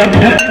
जयतु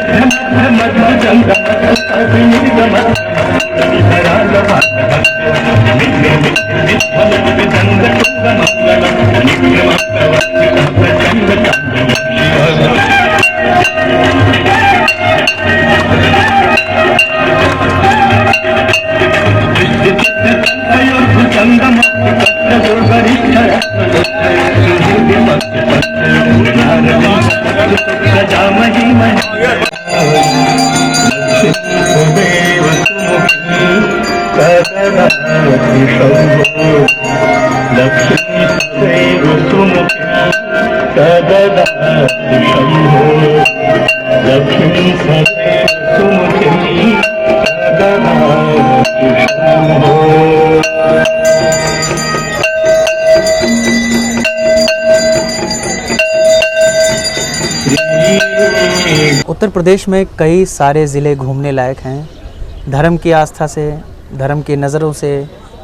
उत्तर प्रदेश में कई सारे ज़िले घूमने लायक हैं। धर्म की आस्था से, धर्म की नज़रों से,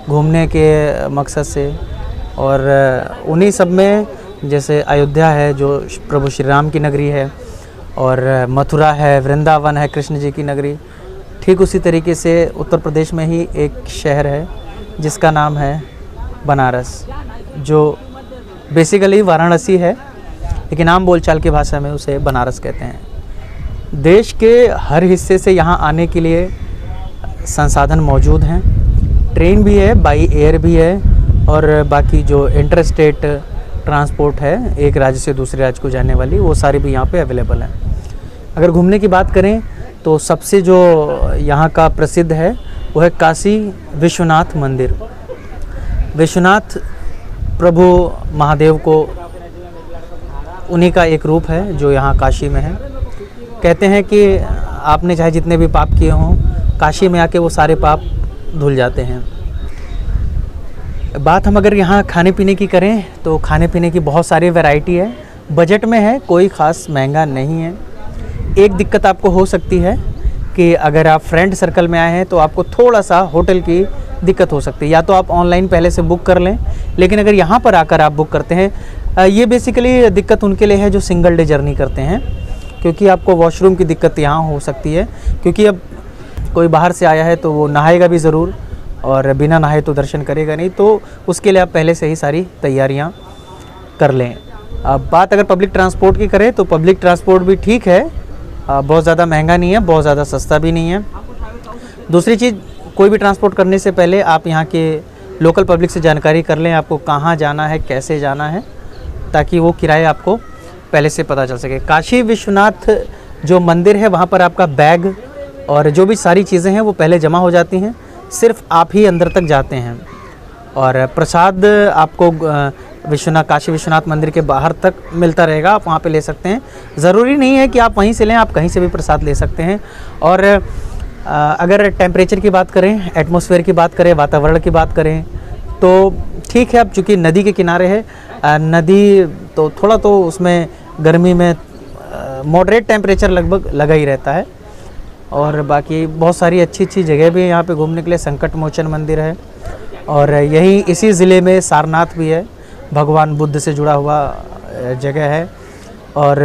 घूमने के मकसद से, और उन्हीं सब में जैसे अयोध्या है जो प्रभु श्री राम की नगरी है, और मथुरा है, वृंदावन है कृष्ण जी की नगरी। ठीक उसी तरीके से उत्तर प्रदेश में ही एक शहर है जिसका नाम है बनारस, जो बेसिकली वाराणसी है, लेकिन आम बोलचाल की भाषा में उसे बनारस कहते हैं। देश के हर हिस्से से यहाँ आने के लिए संसाधन मौजूद हैं। ट्रेन भी है, बाई एयर भी है, और बाकी जो इंटर स्टेट ट्रांसपोर्ट है एक राज्य से दूसरे राज्य को जाने वाली, वो सारी भी यहाँ पे अवेलेबल है। अगर घूमने की बात करें तो सबसे जो यहाँ का प्रसिद्ध है वो है काशी विश्वनाथ मंदिर। विश्वनाथ प्रभु महादेव को उन्हीं का एक रूप है जो यहाँ काशी में है। कहते हैं कि आपने चाहे जितने भी पाप किए हों, काशी में आके वो सारे पाप धुल जाते हैं। बात हम अगर यहाँ खाने पीने की करें तो खाने पीने की बहुत सारी वैरायटी है, बजट में है, कोई ख़ास महंगा नहीं है। एक दिक्कत आपको हो सकती है कि अगर आप फ्रेंड सर्कल में आए हैं तो आपको थोड़ा सा होटल की दिक्कत हो सकती है, या तो आप ऑनलाइन पहले से बुक कर लें, लेकिन अगर यहाँ पर आकर आप बुक करते हैं, ये बेसिकली दिक्कत उनके लिए है जो सिंगल डे जर्नी करते हैं, क्योंकि आपको वॉशरूम की दिक्कत यहाँ हो सकती है। क्योंकि अब कोई बाहर से आया है तो वो नहाएगा भी ज़रूर, और बिना नहाए तो दर्शन करेगा नहीं, तो उसके लिए आप पहले से ही सारी तैयारियाँ कर लें। अब बात अगर पब्लिक ट्रांसपोर्ट की करें तो पब्लिक ट्रांसपोर्ट भी ठीक है, बहुत ज़्यादा महंगा नहीं है, बहुत ज़्यादा सस्ता भी नहीं है। दूसरी चीज़, कोई भी ट्रांसपोर्ट करने से पहले आप यहाँ के लोकल पब्लिक से जानकारी कर लें, आपको कहाँ जाना है, कैसे जाना है, ताकि वो किराए आपको पहले से पता चल सके। काशी विश्वनाथ जो मंदिर है वहाँ पर आपका बैग और जो भी सारी चीज़ें हैं वो पहले जमा हो जाती हैं, सिर्फ आप ही अंदर तक जाते हैं, और प्रसाद आपको काशी विश्वनाथ मंदिर के बाहर तक मिलता रहेगा, आप वहाँ पे ले सकते हैं। ज़रूरी नहीं है कि आप वहीं से लें, आप कहीं से भी प्रसाद ले सकते हैं। और अगर टेम्परेचर की बात करें, एटमॉस्फेयर की बात करें, वातावरण की बात करें तो ठीक है। अब चूँकि नदी के किनारे है, नदी तो थोड़ा तो उसमें गर्मी में मॉडरेट टेम्परेचर लगभग लगा ही रहता है। और बाकी बहुत सारी अच्छी अच्छी जगह भी है यहाँ पे घूमने के लिए। संकट मोचन मंदिर है, और यही इसी ज़िले में सारनाथ भी है, भगवान बुद्ध से जुड़ा हुआ जगह है। और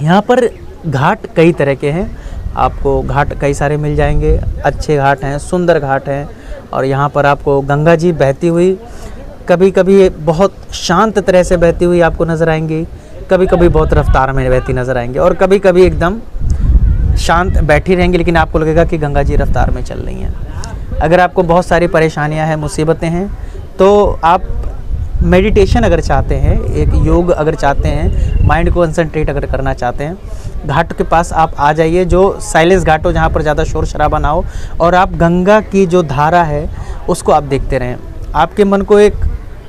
यहाँ पर घाट कई तरह के हैं, आपको घाट कई सारे मिल जाएंगे, अच्छे घाट हैं, सुंदर घाट हैं। और यहाँ पर आपको गंगा जी बहती हुई, कभी कभी बहुत शांत तरह से बहती हुई आपको नज़र आएंगी, कभी कभी बहुत रफ्तार में बहती नज़र आएंगी, और कभी कभी एकदम शांत बैठी रहेंगी, लेकिन आपको लगेगा कि गंगा जी रफ्तार में चल रही हैं। अगर आपको बहुत सारी परेशानियां हैं, मुसीबतें हैं, तो आप मेडिटेशन अगर चाहते हैं, एक योग अगर चाहते हैं, माइंड को कंसंट्रेट अगर करना चाहते हैं, घाट के पास आप आ जाइए, जो साइलेंस घाट हो, जहाँ पर ज़्यादा शोर शराबा ना हो, और आप गंगा की जो धारा है उसको आप देखते रहें। आपके मन को एक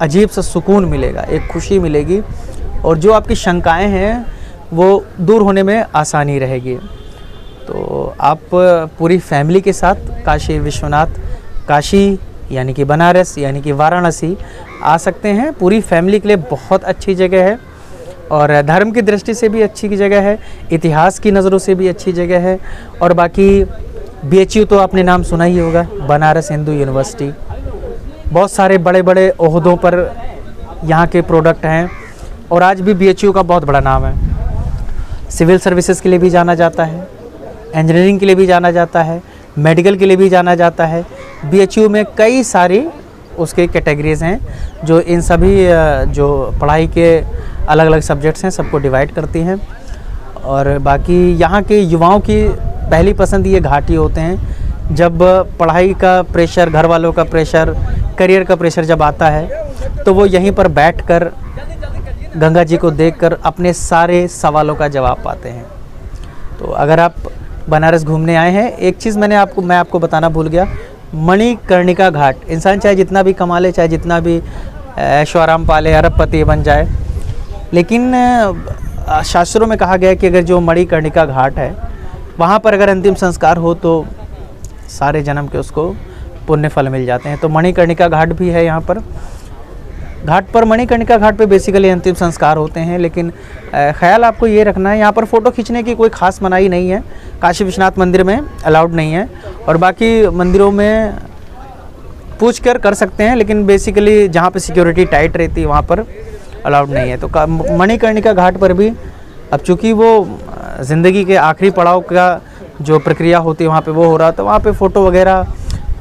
अजीब सा सुकून मिलेगा, एक खुशी मिलेगी, और जो आपकी शंकाएं हैं वो दूर होने में आसानी रहेगी। तो आप पूरी फैमिली के साथ काशी विश्वनाथ, काशी यानी कि बनारस यानी कि वाराणसी आ सकते हैं। पूरी फैमिली के लिए बहुत अच्छी जगह है, और धर्म की दृष्टि से भी अच्छी जगह है, इतिहास की नज़रों से भी अच्छी जगह है। और बाकी BHU तो आपने नाम सुना ही होगा, बनारस हिंदू यूनिवर्सिटी। बहुत सारे बड़े बड़े ओहदों पर यहाँ के प्रोडक्ट हैं, और आज भी BHU का बहुत बड़ा नाम है। सिविल सर्विसेज के लिए भी जाना जाता है, इंजीनियरिंग के लिए भी जाना जाता है, मेडिकल के लिए भी जाना जाता है। BHU में कई सारी उसके कैटेगरीज़ हैं जो इन सभी जो पढ़ाई के अलग अलग सब्जेक्ट्स हैं सबको डिवाइड करती हैं। और बाकी यहाँ के युवाओं की पहली पसंद ये घाटी होते हैं। जब पढ़ाई का प्रेशर, घर वालों का प्रेशर, करियर का प्रेशर जब आता है तो वो यहीं पर बैठकर गंगा जी को देखकर अपने सारे सवालों का जवाब पाते हैं। तो अगर आप बनारस घूमने आए हैं, एक चीज़ मैं आपको बताना भूल गया, मणिकर्णिका घाट। इंसान चाहे जितना भी कमा ले, चाहे जितना भी ऐशो आराम पाले, अरबपति बन जाए, लेकिन शास्त्रों में कहा गया है कि अगर जो मणिकर्णिका घाट है वहाँ पर अगर अंतिम संस्कार हो तो सारे जन्म के उसको पुण्य फल मिल जाते हैं। तो मणिकर्णिका घाट भी है यहाँ पर। मणिकर्णिका घाट पे बेसिकली अंतिम संस्कार होते हैं। लेकिन ख्याल आपको ये रखना है, यहाँ पर फ़ोटो खींचने की कोई ख़ास मनाही नहीं है। काशी विश्वनाथ मंदिर में अलाउड नहीं है, और बाकी मंदिरों में पूछ कर सकते हैं, लेकिन बेसिकली जहाँ पे सिक्योरिटी टाइट रहती है वहाँ पर अलाउड नहीं है। तो मणिकर्णिका घाट पर भी अब चूँकि वो ज़िंदगी के आखिरी पड़ाव का जो प्रक्रिया होती है वहाँ पे वो हो रहा, तो वहाँ पे फ़ोटो वगैरह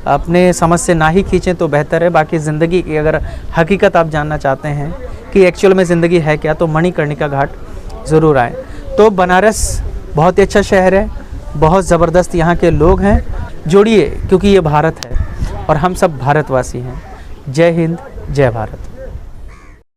अपने समझ से ना ही खींचें तो बेहतर है। बाकी ज़िंदगी की अगर हकीकत आप जानना चाहते हैं कि एक्चुअल में ज़िंदगी है क्या, तो मणिकर्णिका घाट ज़रूर आएँ। तो बनारस बहुत ही अच्छा शहर है, बहुत ज़बरदस्त यहाँ के लोग हैं। जुड़िए, क्योंकि ये भारत है और हम सब भारतवासी हैं। जय हिंद, जय भारत।